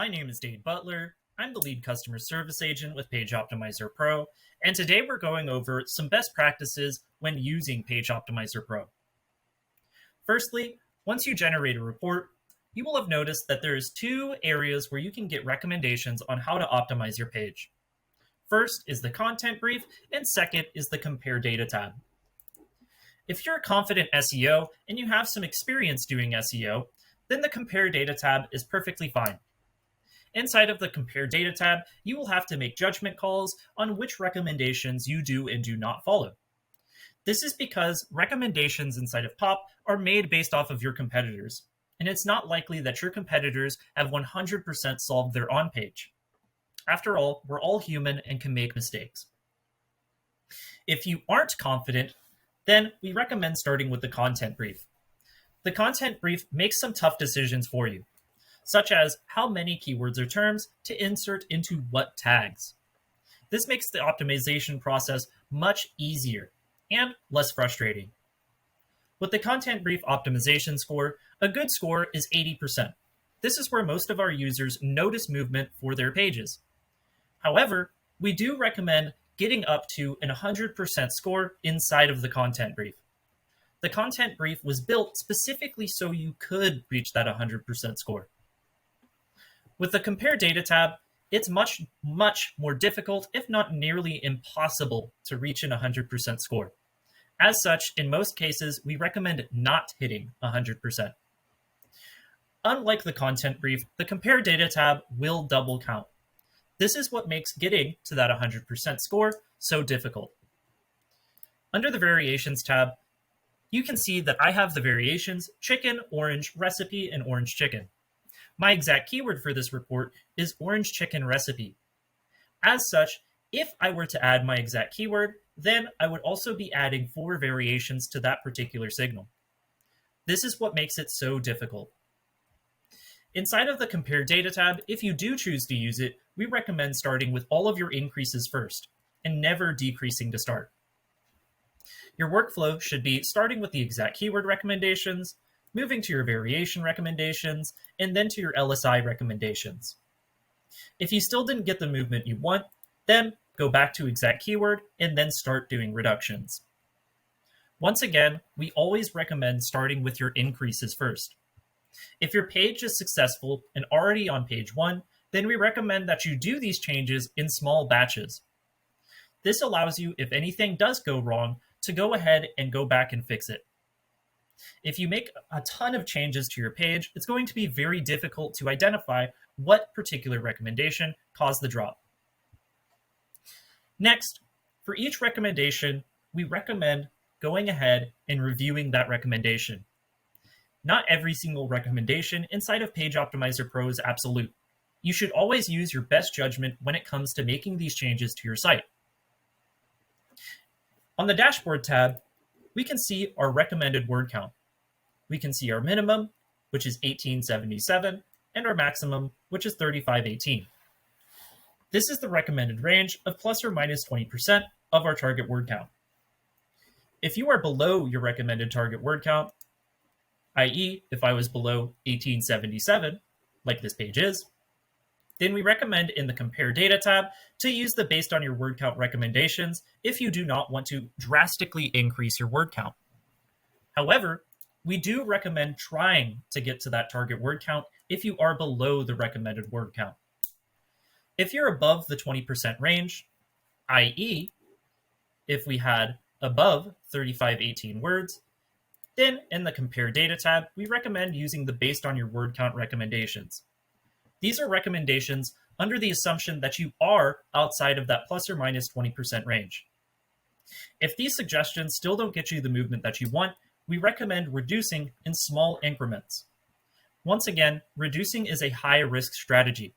My name is Dade Butler. I'm the lead customer service agent with Page Optimizer Pro, and today we're going over some best practices when using Page Optimizer Pro. Firstly, once you generate a report, you will have noticed that there's two areas where you can get recommendations on how to optimize your page. First is the content brief, and second is the compare data tab. If you're a confident SEO and you have some experience doing SEO, then the compare data tab is perfectly fine. Inside of the Compare Data tab, you will have to make judgment calls on which recommendations you do and do not follow. This is because recommendations inside of POP are made based off of your competitors, and it's not likely that your competitors have 100% solved their on-page. After all, we're all human and can make mistakes. If you aren't confident, then we recommend starting with the content brief. The content brief makes some tough decisions for you, such as how many keywords or terms to insert into what tags. This makes the optimization process much easier and less frustrating. With the content brief optimization score, a good score is 80%. This is where most of our users notice movement for their pages. However, we do recommend getting up to an 100% score inside of the content brief. The content brief was built specifically so you could reach that 100% score. With the Compare Data tab, it's much more difficult, if not nearly impossible, to reach an 100% score. As such, in most cases, we recommend not hitting 100%. Unlike the content brief, the Compare Data tab will double count. This is what makes getting to that 100% score so difficult. Under the Variations tab, you can see that I have the variations chicken, orange, recipe, and orange chicken. My exact keyword for this report is orange chicken recipe. As such, if I were to add my exact keyword, then I would also be adding 4 variations to that particular signal. This is what makes it so difficult. Inside of the Compare Data tab, if you do choose to use it, we recommend starting with all of your increases first, and never decreasing to start. Your workflow should be starting with the exact keyword recommendations, moving to your variation recommendations, and then to your LSI recommendations. If you still didn't get the movement you want, then go back to exact keyword and then start doing reductions. Once again, we always recommend starting with your increases first. If your page is successful and already on page 1, then we recommend that you do these changes in small batches. This allows you, if anything does go wrong, to go ahead and go back and fix it. If you make a ton of changes to your page, it's going to be very difficult to identify what particular recommendation caused the drop. Next, for each recommendation, we recommend going ahead and reviewing that recommendation. Not every single recommendation inside of Page Optimizer Pro is absolute. You should always use your best judgment when it comes to making these changes to your site. On the Dashboard tab, we can see our recommended word count. We can see our minimum, which is 1877, and our maximum, which is 3518. This is the recommended range of plus or minus 20% of our target word count. If you are below your recommended target word count, i.e., if I was below 1877, like this page is, then we recommend in the Compare Data tab to use the based on your word count recommendations if you do not want to drastically increase your word count. However, we do recommend trying to get to that target word count if you are below the recommended word count. If you're above the 20% range, i.e., if we had above 3518 words, then in the Compare Data tab, we recommend using the based on your word count recommendations. These are recommendations under the assumption that you are outside of that plus or minus 20% range. If these suggestions still don't get you the movement that you want, we recommend reducing in small increments. Once again, reducing is a high-risk strategy.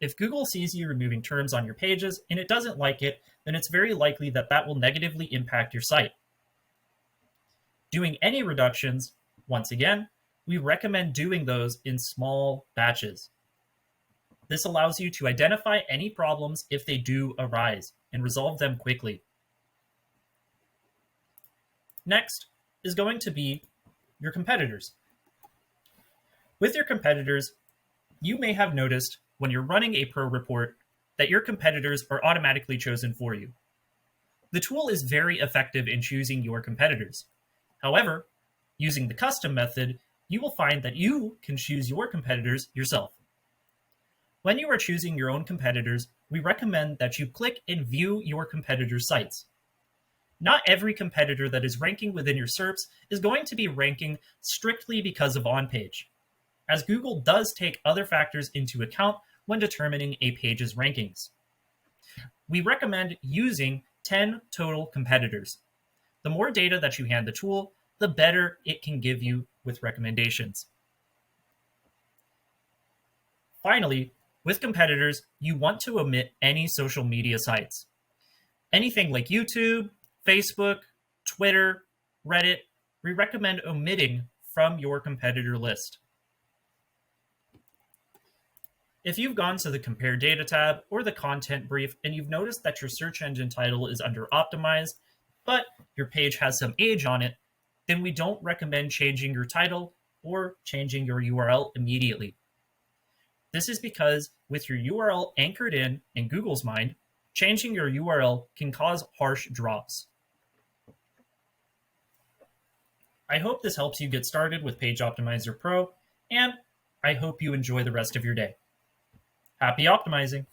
If Google sees you removing terms on your pages and it doesn't like it, then it's very likely that that will negatively impact your site. Doing any reductions, once again, we recommend doing those in small batches. This allows you to identify any problems if they do arise and resolve them quickly. Next is going to be your competitors. With your competitors, You may have noticed when you're running a pro report that your competitors are automatically chosen for you. The tool is very effective in choosing your competitors. However, using the custom method, you will find that you can choose your competitors yourself. When you are choosing your own competitors, we recommend that you click and view your competitors' sites. Not every competitor that is ranking within your SERPs is going to be ranking strictly because of on-page, as Google does take other factors into account when determining a page's rankings. We recommend using 10 total competitors. The more data that you hand the tool, the better it can give you with recommendations. Finally, with competitors, you want to omit any social media sites. Anything like YouTube, Facebook, Twitter, Reddit, we recommend omitting from your competitor list. If you've gone to the Compare Data tab or the Content Brief and you've noticed that your search engine title is under Optimized, but your page has some age on it, then we don't recommend changing your title or changing your URL immediately. This is because with your URL anchored in Google's mind, changing your URL can cause harsh drops. I hope this helps you get started with Page Optimizer Pro, and I hope you enjoy the rest of your day. Happy optimizing!